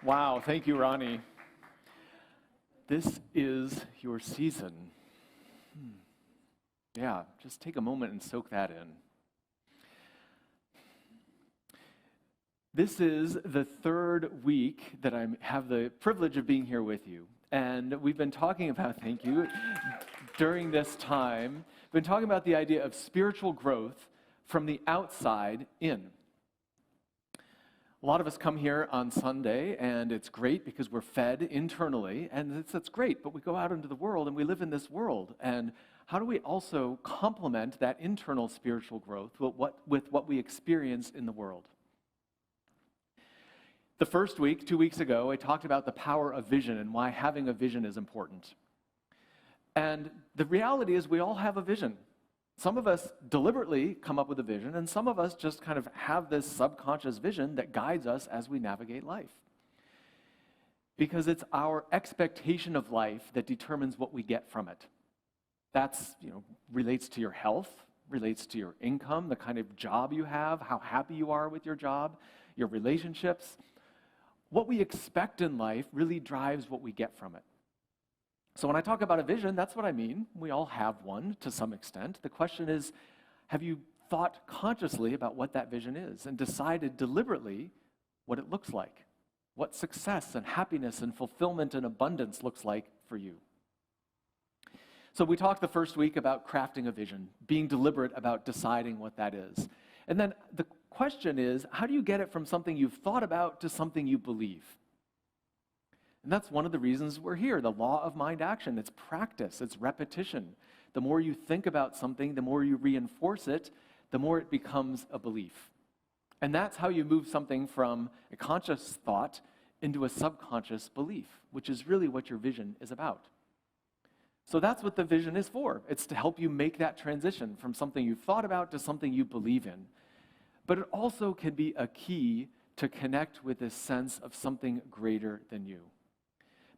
Wow, thank you, Ronnie. This is your season. Yeah, just take a moment and soak that in. This is the third week that I have the privilege of being here with you. And we've been talking about, thank you, during this time, we've been talking about the idea of spiritual growth from the outside in. A lot of us come here on Sunday, and it's great because we're fed internally, and that's great, but we go out into the world, and we live in this world. And how do we also complement that internal spiritual growth with what we experience in the world? The first week, 2 weeks ago, I talked about the power of vision and why having a vision is important. And the reality is we all have a vision. Some of us deliberately come up with a vision, and some of us just kind of have this subconscious vision that guides us as we navigate life. Because it's our expectation of life that determines what we get from it. That's, relates to your health, relates to your income, the kind of job you have, how happy you are with your job, your relationships. What we expect in life really drives what we get from it. So when I talk about a vision, that's what I mean. We all have one to some extent. The question is, have you thought consciously about what that vision is and decided deliberately what it looks like? What success and happiness and fulfillment and abundance looks like for you? So we talked the first week about crafting a vision, being deliberate about deciding what that is. And then the question is, how do you get it from something you've thought about to something you believe? And that's one of the reasons we're here, the law of mind action. It's practice, it's repetition. The more you think about something, the more you reinforce it, the more it becomes a belief. And that's how you move something from a conscious thought into a subconscious belief, which is really what your vision is about. So that's what the vision is for. It's to help you make that transition from something you've thought about to something you believe in. But it also can be a key to connect with this sense of something greater than you.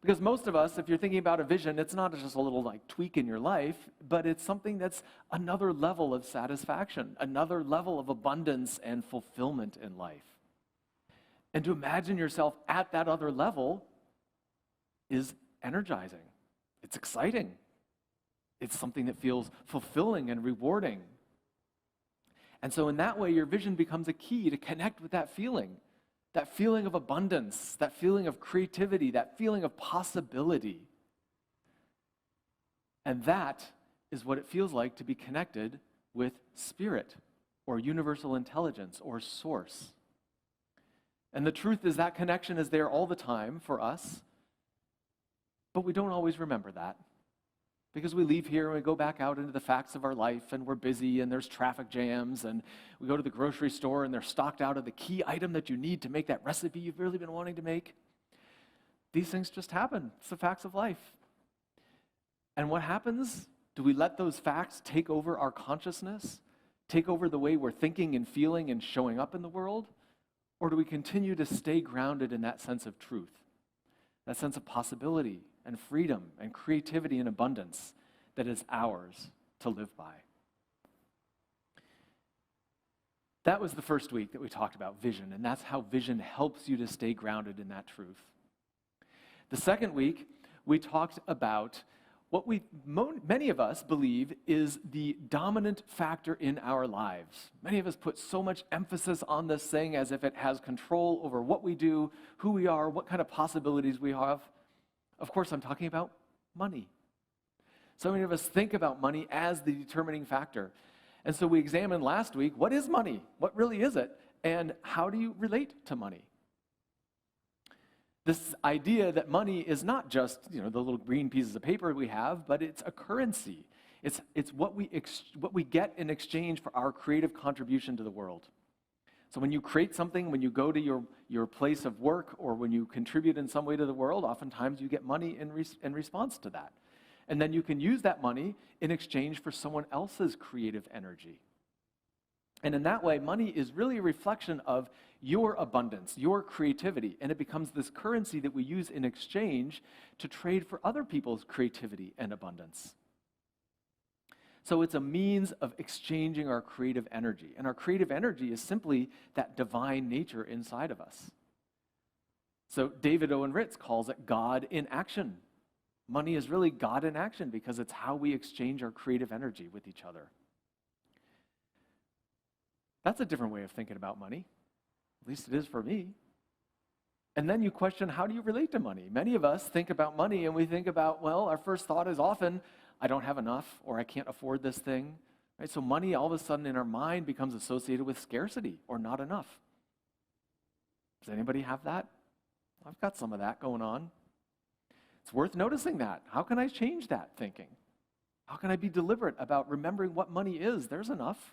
Because most of us, if you're thinking about a vision, it's not just a little tweak in your life, but it's something that's another level of satisfaction, another level of abundance and fulfillment in life. And to imagine yourself at that other level is energizing. It's exciting. It's something that feels fulfilling and rewarding. And so in that way, your vision becomes a key to connect with that feeling of abundance, that feeling of creativity, that feeling of possibility. And that is what it feels like to be connected with spirit or universal intelligence or source. And the truth is that connection is there all the time for us, but we don't always remember that. Because we leave here and we go back out into the facts of our life and we're busy and there's traffic jams and we go to the grocery store and they're stocked out of the key item that you need to make that recipe you've really been wanting to make. These things just happen. It's the facts of life. And what happens? Do we let those facts take over our consciousness, take over the way we're thinking and feeling and showing up in the world? Or do we continue to stay grounded in that sense of truth, that sense of possibility and freedom and creativity and abundance that is ours to live by? That was the first week that we talked about vision, and that's how vision helps you to stay grounded in that truth. The second week, we talked about what many of us believe is the dominant factor in our lives. Many of us put so much emphasis on this thing as if it has control over what we do, who we are, what kind of possibilities we have. Of course, I'm talking about money. So many of us think about money as the determining factor. And so we examined last week, what is money? What really is it? And how do you relate to money? This idea that money is not just, the little green pieces of paper we have, but it's a currency. It's what we get in exchange for our creative contribution to the world. So when you create something, when you go to your place of work, or when you contribute in some way to the world, oftentimes you get money in response to that. And then you can use that money in exchange for someone else's creative energy. And in that way, money is really a reflection of your abundance, your creativity, and it becomes this currency that we use in exchange to trade for other people's creativity and abundance. So it's a means of exchanging our creative energy. And our creative energy is simply that divine nature inside of us. So David Owen Ritz calls it God in action. Money is really God in action because it's how we exchange our creative energy with each other. That's a different way of thinking about money. At least it is for me. And then you question, how do you relate to money? Many of us think about money and we think about, well, our first thought is often, I don't have enough or I can't afford this thing. Right? So money all of a sudden in our mind becomes associated with scarcity or not enough. Does anybody have that? I've got some of that going on. It's worth noticing that. How can I change that thinking? How can I be deliberate about remembering what money is? There's enough.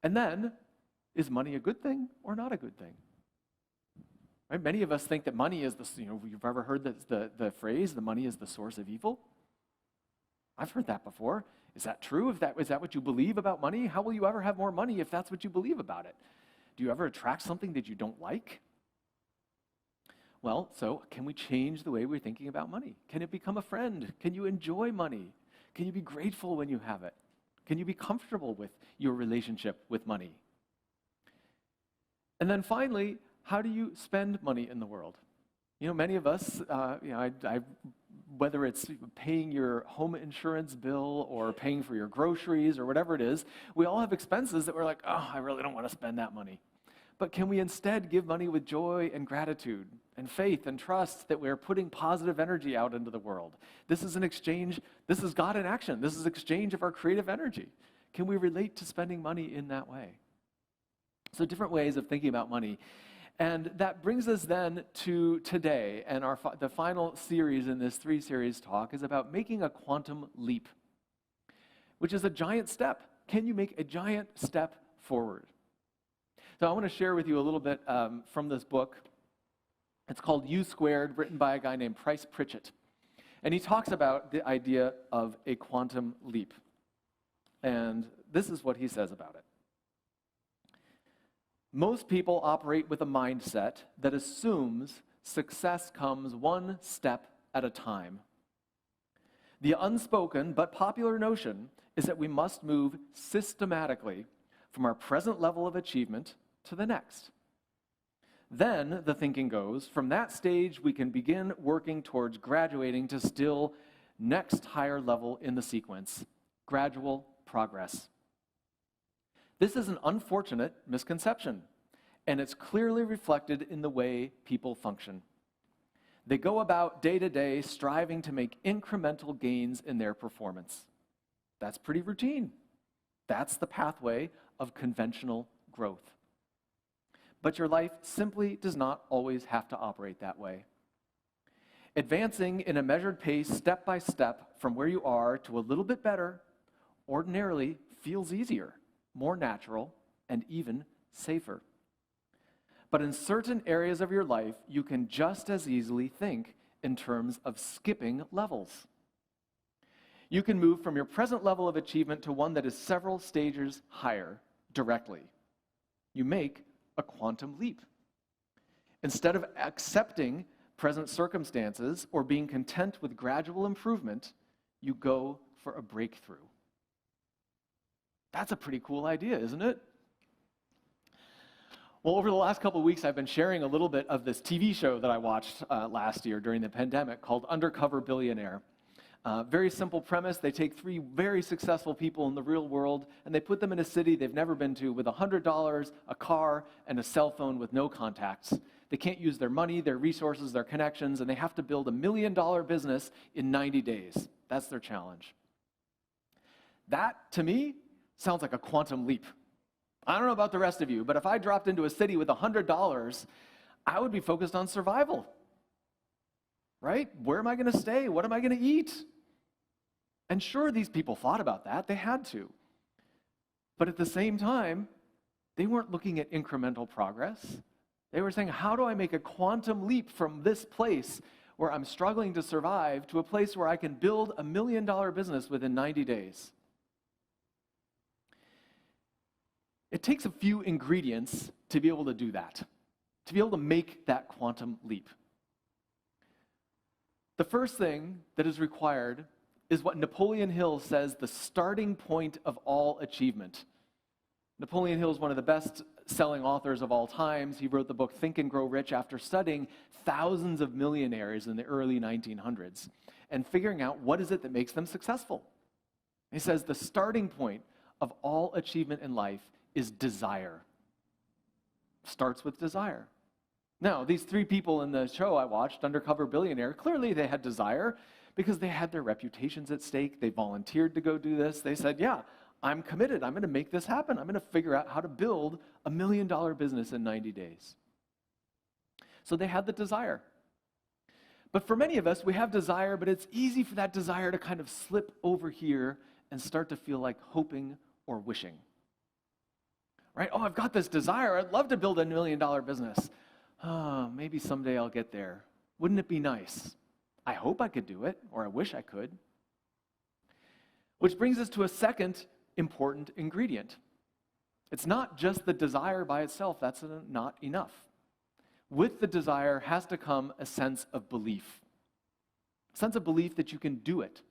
And then, is money a good thing or not a good thing? Right? Many of us think that money is you've ever heard the phrase, the money is the source of evil? I've heard that before. Is that true? Is that what you believe about money? How will you ever have more money if that's what you believe about it? Do you ever attract something that you don't like? Well, so can we change the way we're thinking about money? Can it become a friend? Can you enjoy money? Can you be grateful when you have it? Can you be comfortable with your relationship with money? And then finally, how do you spend money in the world? Many of us, whether it's paying your home insurance bill or paying for your groceries or whatever it is, we all have expenses that we're like, oh, I really don't want to spend that money. But can we instead give money with joy and gratitude and faith and trust that we're putting positive energy out into the world? This is an exchange. This is God in action. This is exchange of our creative energy. Can we relate to spending money in that way? So different ways of thinking about money. And that brings us then to today. And the final series in this 3-series talk is about making a quantum leap, which is a giant step. Can you make a giant step forward? So I want to share with you a little bit from this book. It's called U Squared, written by a guy named Price Pritchett. And he talks about the idea of a quantum leap. And this is what he says about it. Most people operate with a mindset that assumes success comes one step at a time. The unspoken but popular notion is that we must move systematically from our present level of achievement to the next. Then, the thinking goes, from that stage we can begin working towards graduating to still next higher level in the sequence, gradual progress. This is an unfortunate misconception, and it's clearly reflected in the way people function. They go about day to day striving to make incremental gains in their performance. That's pretty routine. That's the pathway of conventional growth. But your life simply does not always have to operate that way. Advancing in a measured pace, step by step, from where you are to a little bit better, ordinarily feels easier, more natural, and even safer. But in certain areas of your life, you can just as easily think in terms of skipping levels. You can move from your present level of achievement to one that is several stages higher directly. You make a quantum leap. Instead of accepting present circumstances or being content with gradual improvement, you go for a breakthrough. That's a pretty cool idea, isn't it? Well, over the last couple of weeks, I've been sharing a little bit of this TV show that I watched last year during the pandemic called Undercover Billionaire. Very simple premise. They take 3 very successful people in the real world, and they put them in a city they've never been to with $100, a car, and a cell phone with no contacts. They can't use their money, their resources, their connections, and they have to build $1 million business in 90 days. That's their challenge. That, to me, sounds like a quantum leap. I don't know about the rest of you, but if I dropped into a city with $100, I would be focused on survival. Right? Where am I going to stay? What am I going to eat? And sure, these people thought about that. They had to. But at the same time, they weren't looking at incremental progress. They were saying, how do I make a quantum leap from this place where I'm struggling to survive to a place where I can build $1 million business within 90 days? It takes a few ingredients to be able to do that, to be able to make that quantum leap. The first thing that is required is what Napoleon Hill says the starting point of all achievement. Napoleon Hill is one of the best selling authors of all times. He wrote the book Think and Grow Rich after studying thousands of millionaires in the early 1900s and figuring out what is it that makes them successful. He says the starting point of all achievement in life is desire. Starts with desire. Now, these three people in the show I watched, Undercover Billionaire, clearly they had desire because they had their reputations at stake. They volunteered to go do this. They said, yeah, I'm committed. I'm going to make this happen. I'm going to figure out how to build $1 million business in 90 days. So they had the desire. But for many of us, we have desire, but it's easy for that desire to kind of slip over here and start to feel like hoping or wishing. Right? Oh, I've got this desire. I'd love to build $1 million business. Oh, maybe someday I'll get there. Wouldn't it be nice? I hope I could do it, or I wish I could. Which brings us to a second important ingredient. It's not just the desire by itself. That's not enough. With the desire has to come a sense of belief. A sense of belief that you can do it.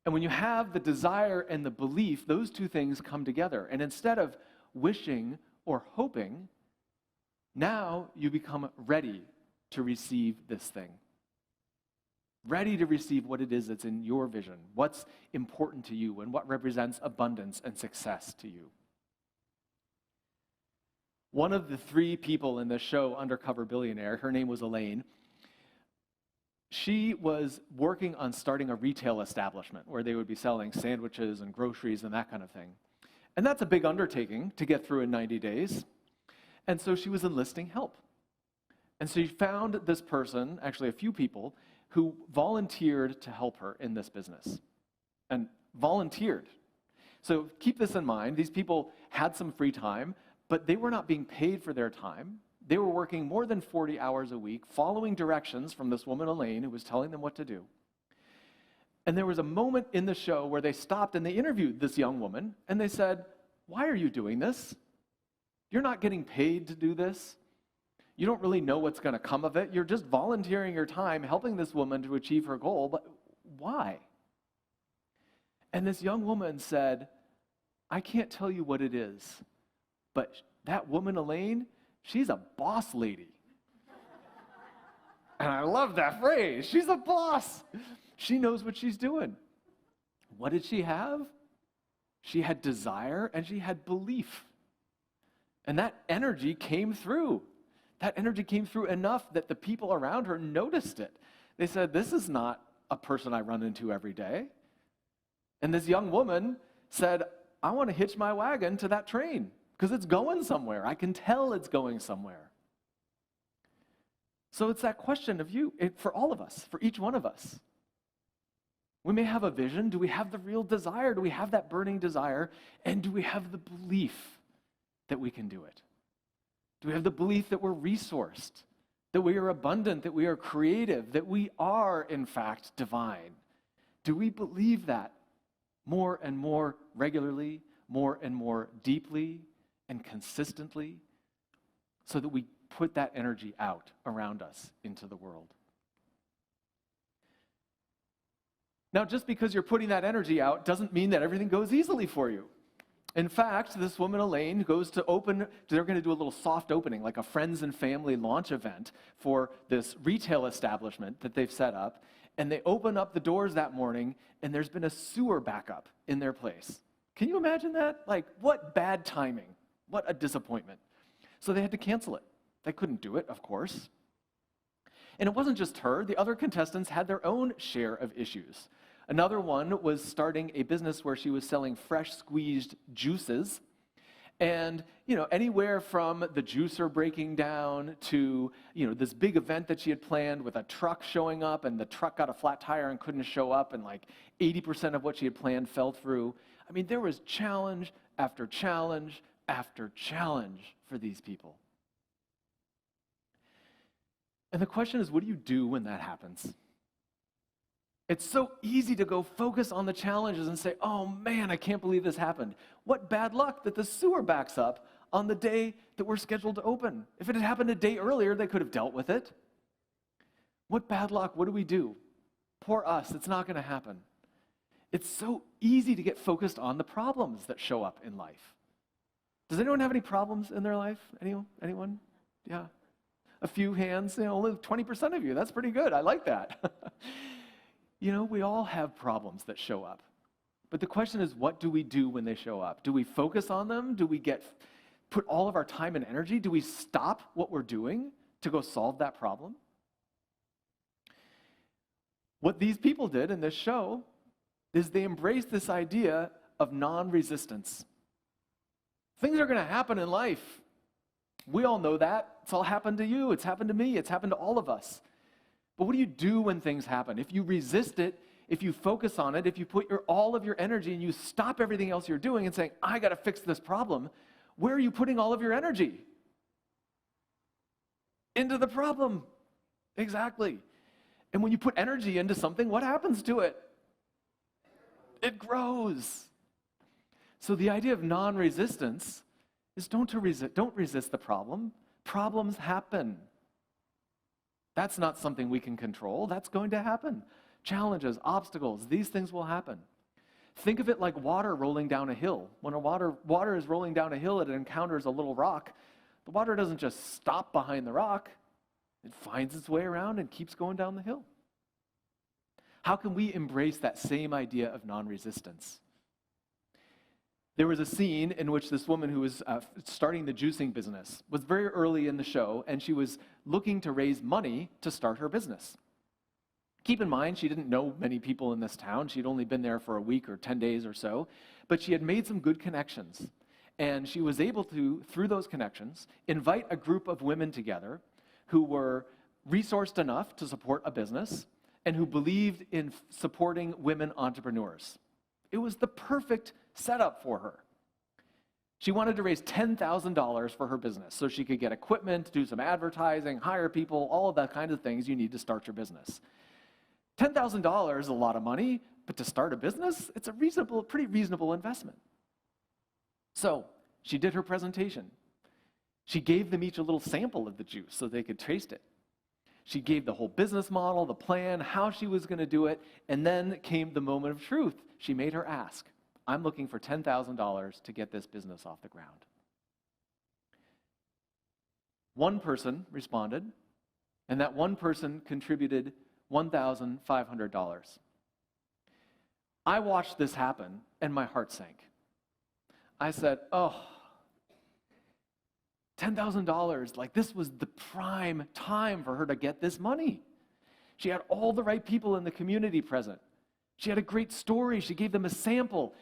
And when you have the desire and the belief, those two things come together. And instead of wishing or hoping, now you become ready to receive this thing. Ready to receive what it is that's in your vision, what's important to you, and what represents abundance and success to you. One of the three people in the show, Undercover Billionaire, her name was Elaine. She was working on starting a retail establishment where they would be selling sandwiches and groceries and that kind of thing. And that's a big undertaking to get through in 90 days. And so she was enlisting help. And so she found this person, actually a few people, who volunteered to help her in this business. And volunteered. So keep this in mind. These people had some free time, but they were not being paid for their time. They were working more than 40 hours a week, following directions from this woman, Elaine, who was telling them what to do. And there was a moment in the show where they stopped and they interviewed this young woman, and they said, "Why are you doing this? You're not getting paid to do this. You don't really know what's going to come of it. You're just volunteering your time, helping this woman to achieve her goal, but why?" And this young woman said, "I can't tell you what it is, but that woman, Elaine, she's a boss lady." And I love that phrase. She's a boss. She knows what she's doing. What did she have? She had desire and she had belief. And that energy came through. That energy came through enough that the people around her noticed it. They said, "This is not a person I run into every day." And this young woman said, "I want to hitch my wagon to that train because it's going somewhere. I can tell it's going somewhere." So it's that question of for all of us, for each one of us. We may have a vision. Do we have the real desire? Do we have that burning desire? And do we have the belief that we can do it? Do we have the belief that we're resourced, that we are abundant, that we are creative, that we are, in fact, divine? Do we believe that more and more regularly, more and more deeply and consistently, so that we put that energy out around us into the world? Now, just because you're putting that energy out doesn't mean that everything goes easily for you. In fact, this woman, Elaine, they're going to do a little soft opening, like a friends and family launch event for this retail establishment that they've set up. And they open up the doors that morning, and there's been a sewer backup in their place. Can you imagine that? Like, what bad timing. What a disappointment. So they had to cancel it. They couldn't do it, of course. And it wasn't just her. The other contestants had their own share of issues. Another one was starting a business where she was selling fresh squeezed juices. And, anywhere from the juicer breaking down to, this big event that she had planned with a truck showing up, and the truck got a flat tire and couldn't show up, and like 80% of what she had planned fell through. I mean, there was challenge after challenge after challenge for these people. And the question is, what do you do when that happens? It's so easy to go focus on the challenges and say, "Oh man, I can't believe this happened. What bad luck that the sewer backs up on the day that we're scheduled to open. If it had happened a day earlier, they could have dealt with it. What bad luck, what do we do? Poor us, it's not going to happen." It's so easy to get focused on the problems that show up in life. Does anyone have any problems in their life? Anyone? Yeah. A few hands, only 20% of you. That's pretty good. I like that. We all have problems that show up. But the question is, what do we do when they show up? Do we focus on them? Do we put all of our time and energy? Do we stop what we're doing to go solve that problem? What these people did in this show is they embraced this idea of non-resistance. Things are going to happen in life. We all know that. It's all happened to you. It's happened to me. It's happened to all of us. But what do you do when things happen? If you resist it, if you focus on it, if you put all of your energy and you stop everything else you're doing and saying, I got to fix this problem, where are you putting all of your energy? Into the problem. Exactly. And when you put energy into something, what happens to it? It grows. So the idea of non-resistance is don't resist the problem. Problems happen. That's not something we can control. That's going to happen. Challenges, obstacles, these things will happen. Think of it like water rolling down a hill. When water is rolling down a hill and it encounters a little rock, the water doesn't just stop behind the rock. It finds its way around and keeps going down the hill. How can we embrace that same idea of non-resistance? There was a scene in which this woman who was starting the juicing business was very early in the show, and she was looking to raise money to start her business. Keep in mind, she didn't know many people in this town. She'd only been there for a week or 10 days or so, but she had made some good connections. And she was able to, through those connections, invite a group of women together who were resourced enough to support a business and who believed in supporting women entrepreneurs. It was the perfect setup for her. She wanted to raise $10,000 for her business so she could get equipment, do some advertising, hire people, all of that kind of things you need to start your business. $10,000 is a lot of money, but to start a business, it's a pretty reasonable investment. So she did her presentation. She gave them each a little sample of the juice so they could taste it. She gave the whole business model, the plan, how she was going to do it, and then came the moment of truth. She made her ask, I'm looking for $10,000 to get this business off the ground. One person responded, and that one person contributed $1,500. I watched this happen, and my heart sank. I said, $10,000, like this was the prime time for her to get this money. She had all the right people in the community present. She had a great story. She gave them a sample.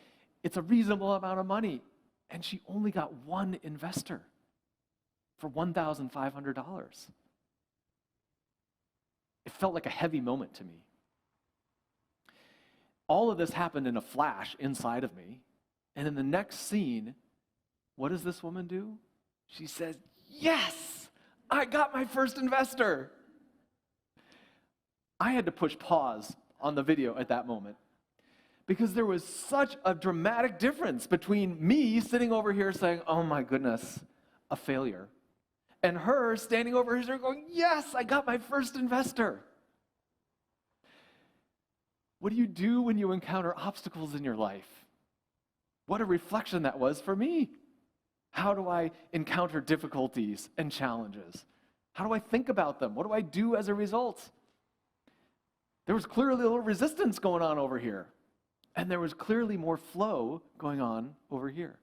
It's a reasonable amount of money. And she only got one investor for $1,500. It felt like a heavy moment to me. All of this happened in a flash inside of me. And in the next scene, what does this woman do? She says, yes, I got my first investor. I had to push pause on the video at that moment because there was such a dramatic difference between me sitting over here saying, oh my goodness, a failure, and her standing over here going, yes, I got my first investor. What do you do when you encounter obstacles in your life? What a reflection that was for me. How do I encounter difficulties and challenges? How do I think about them? What do I do as a result? There was clearly a little resistance going on over here, and there was clearly more flow going on over here.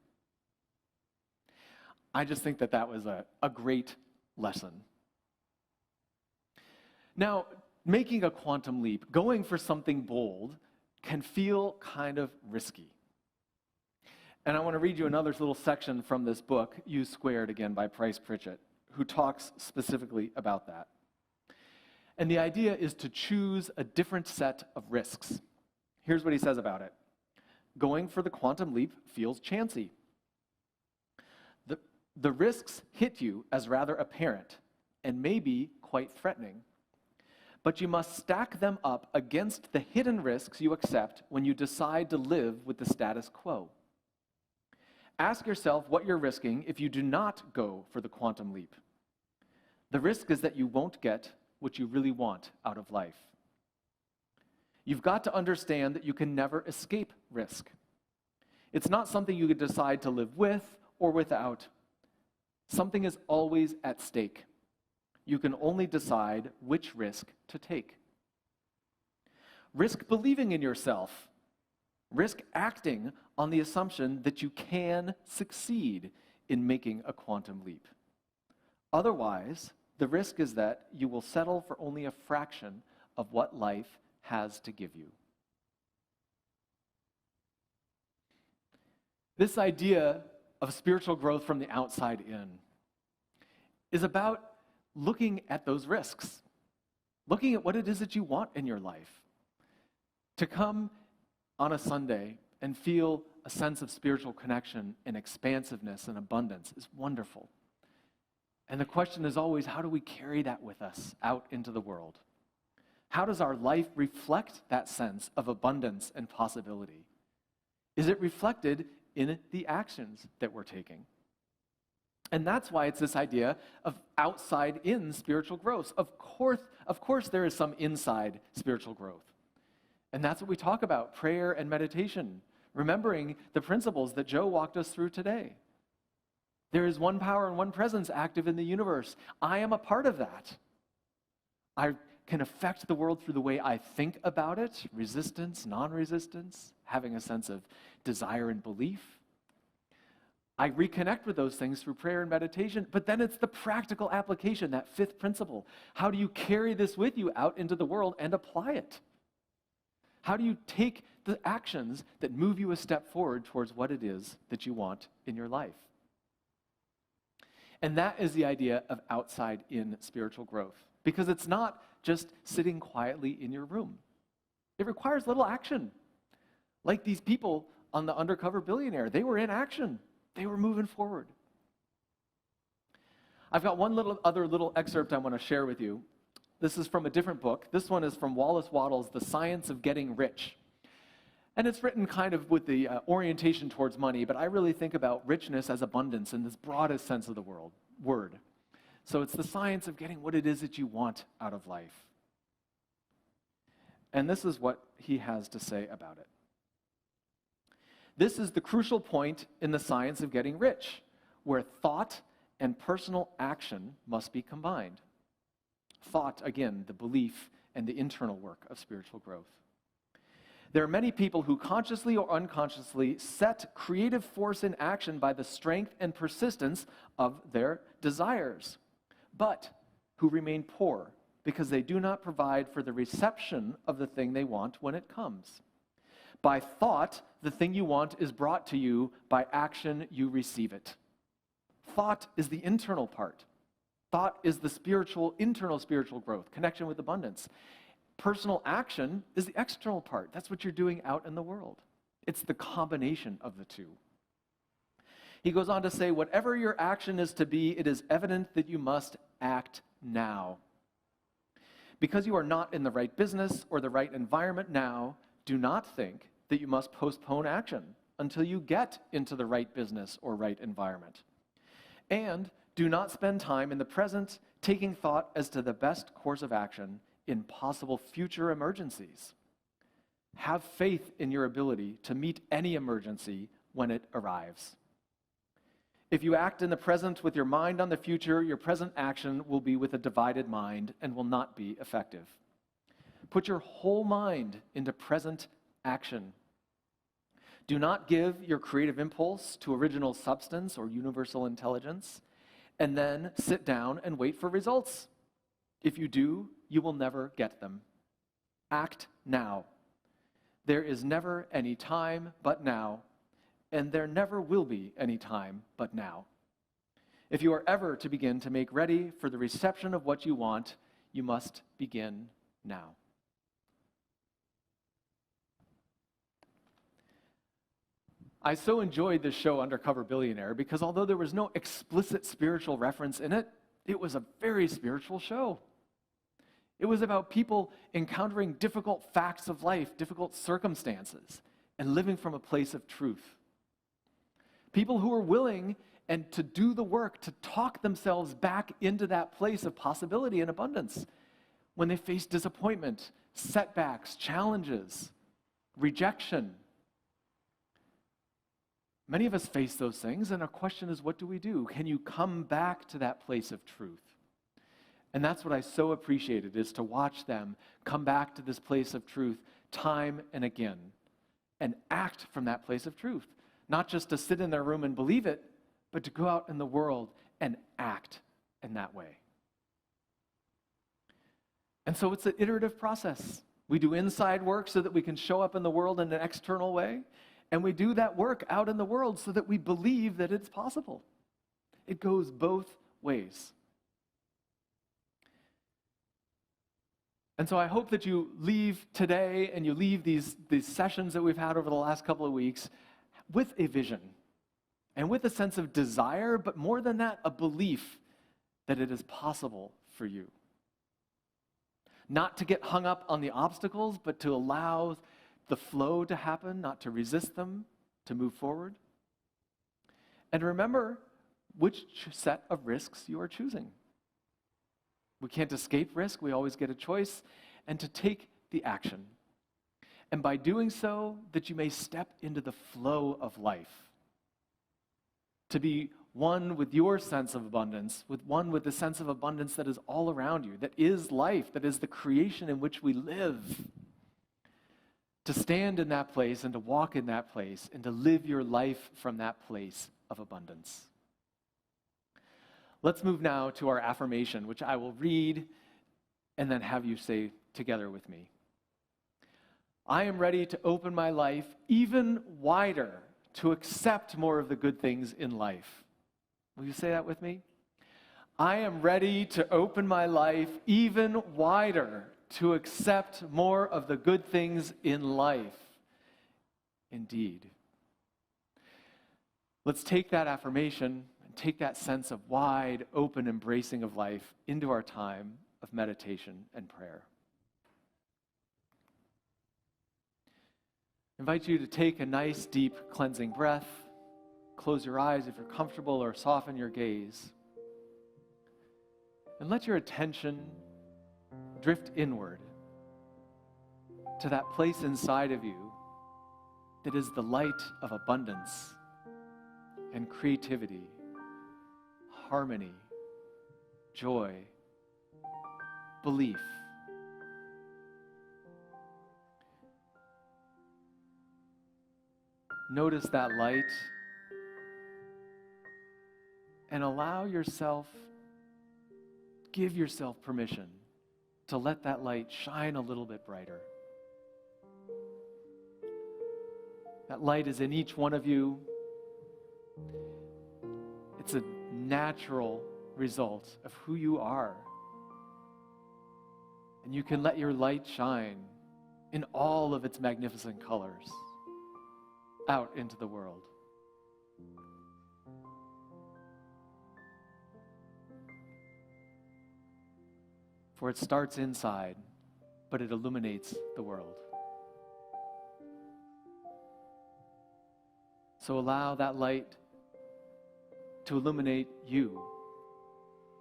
I just think that was a great lesson. Now, making a quantum leap, going for something bold, can feel kind of risky. And I want to read you another little section from this book, U Squared, again, by Price Pritchett, who talks specifically about that. And the idea is to choose a different set of risks. Here's what he says about it. Going for the quantum leap feels chancy. The risks hit you as rather apparent and maybe quite threatening. But you must stack them up against the hidden risks you accept when you decide to live with the status quo. Ask yourself what you're risking if you do not go for the quantum leap. The risk is that you won't get what you really want out of life. You've got to understand that you can never escape risk. It's not something you could decide to live with or without. Something is always at stake. You can only decide which risk to take. Risk believing in yourself. Risk acting on the assumption that you can succeed in making a quantum leap. Otherwise, the risk is that you will settle for only a fraction of what life has to give you. This idea of spiritual growth from the outside in is about looking at those risks, looking at what it is that you want in your life. To come on a Sunday and feel a sense of spiritual connection and expansiveness and abundance is wonderful. And the question is always, how do we carry that with us out into the world? How does our life reflect that sense of abundance and possibility? Is it reflected in the actions that we're taking? And that's why it's this idea of outside-in spiritual growth. Of course, there is some inside spiritual growth. And that's what we talk about, prayer and meditation, remembering the principles that Joe walked us through today. There is one power and one presence active in the universe. I am a part of that. I can affect the world through the way I think about it, resistance, non-resistance, having a sense of desire and belief. I reconnect with those things through prayer and meditation, but then it's the practical application, that fifth principle. How do you carry this with you out into the world and apply it? How do you take the actions that move you a step forward towards what it is that you want in your life? And that is the idea of outside-in spiritual growth, because it's not just sitting quietly in your room. It requires little action. Like these people on The Undercover Billionaire, they were in action. They were moving forward. I've got one other little excerpt I want to share with you. This is from a different book. This one is from Wallace Wattles' The Science of Getting Rich. And it's written kind of with the orientation towards money, but I really think about richness as abundance in this broadest sense of the word. So it's the science of getting what it is that you want out of life. And this is what he has to say about it. This is the crucial point in the science of getting rich, where thought and personal action must be combined. Thought, again, the belief and the internal work of spiritual growth. There are many people who consciously or unconsciously set creative force in action by the strength and persistence of their desires, but who remain poor because they do not provide for the reception of the thing they want when it comes. By thought, the thing you want is brought to you. By action, you receive it. Thought is the internal part. Thought is the internal spiritual growth, connection with abundance. Personal action is the external part. That's what you're doing out in the world. It's the combination of the two. He goes on to say, whatever your action is to be, it is evident that you must act now. Because you are not in the right business or the right environment now, do not think that you must postpone action until you get into the right business or right environment. And do not spend time in the present taking thought as to the best course of action in possible future emergencies. Have faith in your ability to meet any emergency when it arrives. If you act in the present with your mind on the future, your present action will be with a divided mind and will not be effective. Put your whole mind into present action. Do not give your creative impulse to original substance or universal intelligence, and then sit down and wait for results. If you do, you will never get them. Act now. There is never any time but now, and there never will be any time but now. If you are ever to begin to make ready for the reception of what you want, you must begin now. I so enjoyed this show, Undercover Billionaire, because although there was no explicit spiritual reference in it, it was a very spiritual show. It was about people encountering difficult facts of life, difficult circumstances, and living from a place of truth. People who were willing and to do the work to talk themselves back into that place of possibility and abundance when they face disappointment, setbacks, challenges, rejection. Many of us face those things, and our question is, what do we do? Can you come back to that place of truth? And that's what I so appreciated, is to watch them come back to this place of truth time and again and act from that place of truth. Not just to sit in their room and believe it, but to go out in the world and act in that way. And so it's an iterative process. We do inside work so that we can show up in the world in an external way, and we do that work out in the world so that we believe that it's possible. It goes both ways. And so I hope that you leave today and you leave these sessions that we've had over the last couple of weeks with a vision and with a sense of desire, but more than that, a belief that it is possible for you. Not to get hung up on the obstacles, but to allow the flow to happen, not to resist them, to move forward. And remember which set of risks you are choosing. We can't escape risk, we always get a choice, and to take the action. And by doing so, that you may step into the flow of life. To be one with your sense of abundance, one with the sense of abundance that is all around you, that is life, that is the creation in which we live. To stand in that place and to walk in that place and to live your life from that place of abundance. Let's move now to our affirmation, which I will read and then have you say together with me. I am ready to open my life even wider to accept more of the good things in life. Will you say that with me? I am ready to open my life even wider to accept more of the good things in life. Indeed. Let's take that affirmation and take that sense of wide, open embracing of life into our time of meditation and prayer. I invite you to take a nice, deep, cleansing breath. Close your eyes if you're comfortable, or soften your gaze. And let your attention drift inward to that place inside of you that is the light of abundance and creativity, harmony, joy, belief. Notice that light and allow yourself, give yourself permission to let that light shine a little bit brighter. That light is in each one of you. It's a natural result of who you are. And you can let your light shine in all of its magnificent colors out into the world. For it starts inside, but it illuminates the world. So allow that light to illuminate you.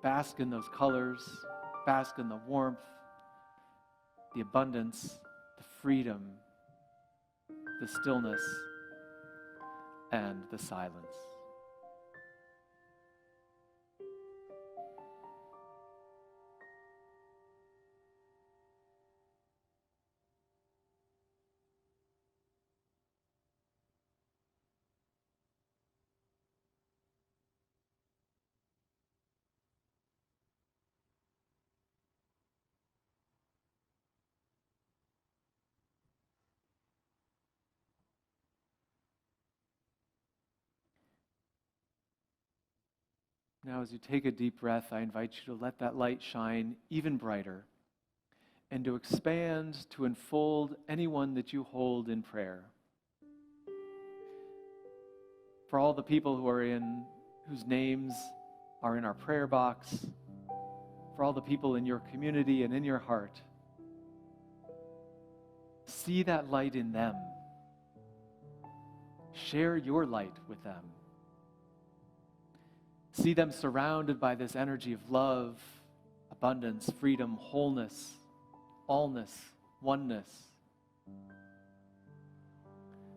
Bask in those colors, bask in the warmth, the abundance, the freedom, the stillness, and the silence. Now, as you take a deep breath, I invite you to let that light shine even brighter and to expand, to enfold anyone that you hold in prayer. For all the people whose names are in our prayer box, for all the people in your community and in your heart, see that light in them. Share your light with them. See them surrounded by this energy of love, abundance, freedom, wholeness, allness, oneness.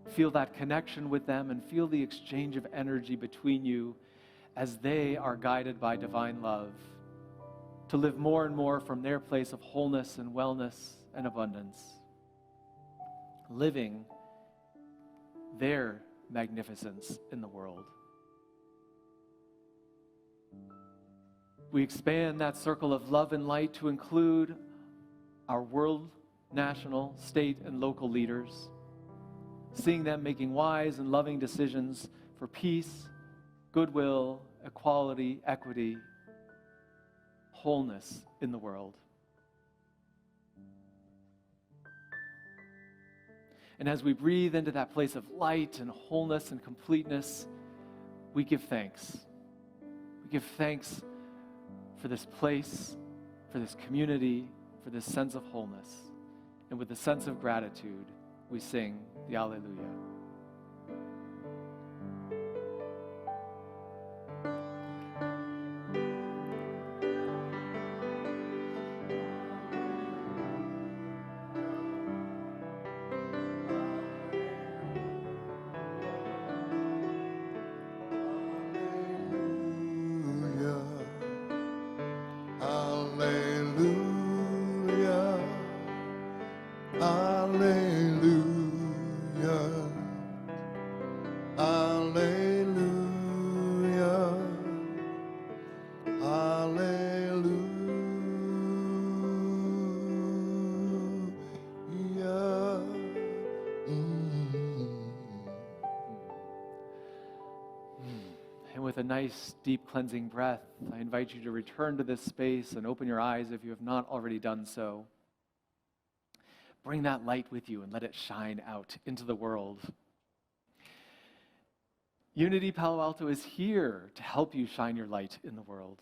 Feel that connection with them and feel the exchange of energy between you as they are guided by divine love to live more and more from their place of wholeness and wellness and abundance, living their magnificence in the world. We expand that circle of love and light to include our world, national, state, and local leaders, seeing them making wise and loving decisions for peace, goodwill, equality, equity, wholeness in the world. And as we breathe into that place of light and wholeness and completeness, we give thanks. We give thanks for this place, for this community, for this sense of wholeness. And with a sense of gratitude, we sing the Alleluia. With a nice, deep cleansing breath, I invite you to return to this space and open your eyes if you have not already done so. Bring that light with you and let it shine out into the world. Unity Palo Alto is here to help you shine your light in the world.